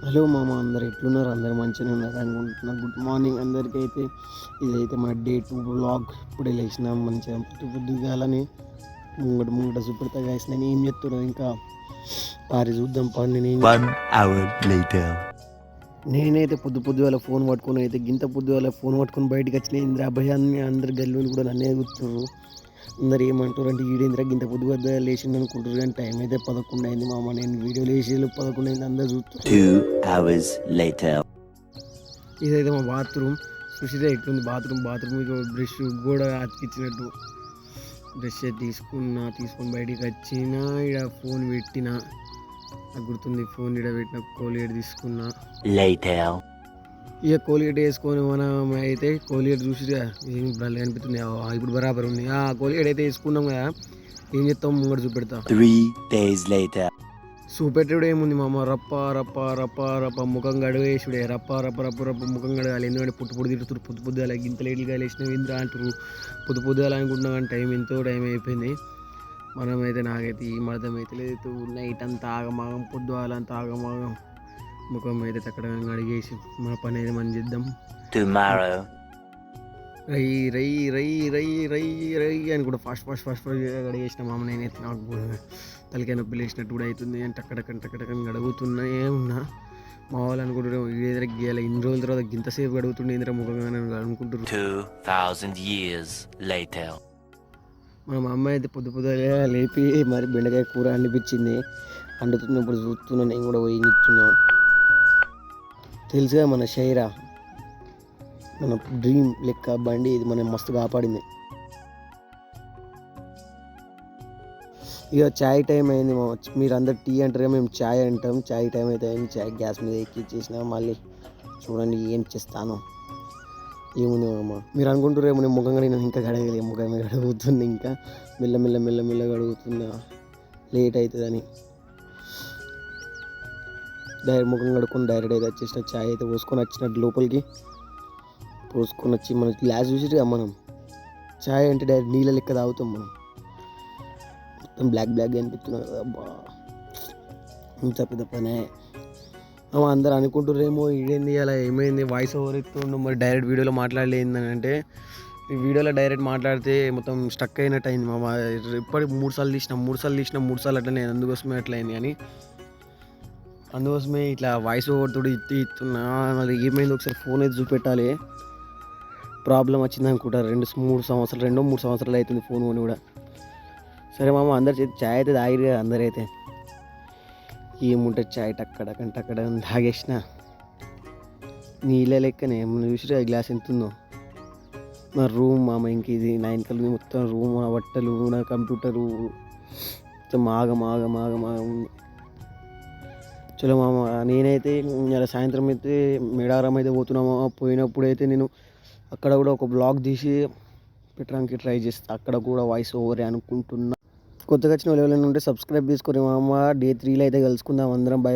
Hello మామ, అందరు ఎట్లున్నారు? అందరు మంచిగానే ఉన్నారు అనుకుంటున్నా. గుడ్ మార్నింగ్ అందరికైతే. ఇదైతే మన డే 2 వ్లాగ్. ఇప్పుడే లేచినాం మంచిగా పొద్దుగాలని ముంగట చూపెడతా గాయస్. నేను ఏం చెప్తున్నాను ఇంకా పారి చూద్దాం పని. One hour later. నేనైతే పొద్దుగాల ఫోన్ పట్టుకొని అయితే గింత పొద్దుగాల ఫోన్ పట్టుకొని బయటకు వచ్చిన ఇంద్ర భయాన్ని అందరు గల్లీలు కూడా నన్నే కూర్చున్నారు. అందరు ఏమంటారు అంటే ఈడేంద్ర గింత పొద్దుగా లేచింది అనుకుంటారు, కానీ టైం అయితే 11 అయింది మామ. నేను వీడియోలు వేసి 11 అయింది, అందరు చూస్తారు. 2 hours later. ఇదైతే మా బాత్రూమ్. చూసితే ఎట్లుంది బాత్రూమ్ ఇక బ్రష్ కూడా అతికిచ్చినట్టు. బ్రష్ తీసుకొని బయటికి వచ్చిన ఇక్కడ ఫోన్ పెట్టిన, నాకు గుర్తుంది. ఫోన్ ఇక్కడ పెట్టిన, కోలిగేట్ తీసుకున్నా. ఇక కోలిగేట్ వేసుకొని మనం అయితే కోలిగేట్ చూసి ఏం బ్రల్ అనిపిస్తుంది, ఇప్పుడు బరాబర్ ఉంది. కోలిగేట్ అయితే వేసుకున్నాం కదా, ఏం చెప్తాం ముంగడు చూపెడతా. 3 days later. చూపెట్టుడు ఏముంది మామ, రప్ప రప్ప రప్ప రప్ప ముఖం గడవేసుడే. రప్ప రప్ప రప్ప రప్ప ముఖం గడగాలి. ఎందుకంటే పొద్దు తిరుగుతురు, పొద్దుగాల గింత లేట్గా లేచినావు ఇంద్ర అంటారు. పొద్దుగాల అనుకుంటున్నాం, కానీ టైం అయిపోయింది. మనమైతే నాకైతే ఈ మర్థం అయితే లేదు. నైట్ అంతా ఆగమాగం, పొద్దుగాల అంతా ఆగమాగం. ముఖం అయితే అక్కడ అడిగేసి మన పని అయితే మనం చేద్దాం. Tomorrow. రై రై రై రై రై రై అని కూడా ఫాస్ట్ గడిగేసిన మామ. నేనైతే నాకు తలకాయ నొప్పి లేచినట్టు కూడా అవుతుంది. అంటే అక్కడకని గడుగుతున్నా ఏమున్నా మా వాళ్ళు అనుకుంటారు ఏదైనా గీయాలి. ఇన్ని రోజుల తర్వాత గింతసేపు గడుగుతుండే ఇంద్ర ముఖంగా అనుకుంటారు. 2000 years later. మన అమ్మ అయితే పొద్దుగా లేపి మరి బెండకాయ కూర అనిపించింది. వండుతున్నప్పుడు చూస్తున్నా, నేను కూడా పోయి నిచ్చున్నా. తెలుసుగా మన షైరా, మన డ్రీమ్ లెక్క బండి ఇది మనం మస్తు కాపాడింది. ఇక చాయ్ టైం అయింది. మీరు అందరు టీ అంటారు, మేము చాయ్ అంటాం. చాయ్ టైం అయితే అయింది. చాయ్ గ్యాస్ మీద ఎక్కిచ్చేసిన. మళ్ళీ చూడండి ఏం చేస్తాను. ఏముంది మామ, మీరు అనుకుంటారేమో నేను ముఖంగా నేను ఇంకా గడగలేదు. ముఖంగా గడుగుతుంది, ఇంకా మెల్ల గడుగుతున్నా, లేట్ అవుతుందని. ముఖం కడుక్కొని డైరెక్ట్ అయితే వచ్చేసిన. చాయ్ అయితే పోసుకొని వచ్చినట్టు లోపలికి పోసుకొని వచ్చి మన గ్లాస్ చూసి మనం చాయ్ అంటే డైరెక్ట్ నీళ్ళ లెక్క తాగుతాం మనం. మొత్తం బ్లాక్ అనిపిస్తున్నాం కదా, అబ్బా ఇంత పెద్ద పనే. అందరు అనుకుంటుర్రేమో ఇదేంది అలా ఏమైంది, వాయిస్ ఓవర్ ఇస్తుండు మరి డైరెక్ట్ వీడియోలో మాట్లాడలేదని. అంటే ఈ వీడియోలో డైరెక్ట్ మాట్లాడితే మొత్తం స్టక్ అయినట్టు అయింది మామ. ఇప్పటికి 3 సార్లు తీసిన అట్లనే, అందుకోసమే అట్లా అయింది. కానీ అందుకోసమే ఇట్లా వాయిస్ ఓవర్ తోడు ఇస్తున్నా. మరి ఏమైంది ఒకసారి ఫోన్ అయితే చూపెట్టాలి. ప్రాబ్లం వచ్చింది అనుకుంటా. 2-3 సంవత్సరాలు అవుతుంది ఫోన్ కొని కూడా. సరే మామ, అందరి చేతి ఛాయ్ అయితే తాగిరు కదా అందరైతే. ఏముంటుంది ఛాయ్ టక్కడ తాగేసిన నీళ్ళ లెక్కనే. మనం చూసిరా గ్లాస్ ఎంత ఉందో. నా రూమ్ మామ, ఇంక ఇది 9 కల్ మొత్తం రూమ్, నా బట్టలు, నా కంప్యూటరు మొత్తం ఆగం. చలో మామ, నేనైతే ఇలా సాయంత్రం అయితే మేడారం అయితే పోతున్నామా. పోయినప్పుడు అయితే నేను అక్కడ కూడా ఒక బ్లాగ్ తీసి పెట్టడానికి ట్రై చేస్తా. అక్కడ కూడా వాయిస్ ఓవరే అనుకుంటున్నా. కొత్తగా వచ్చిన వాళ్ళు ఎవరైనా ఉంటే సబ్స్క్రైబ్ చేసుకొని మామ. డే 3లో అయితే కలుసుకుందాం అందరం. బై.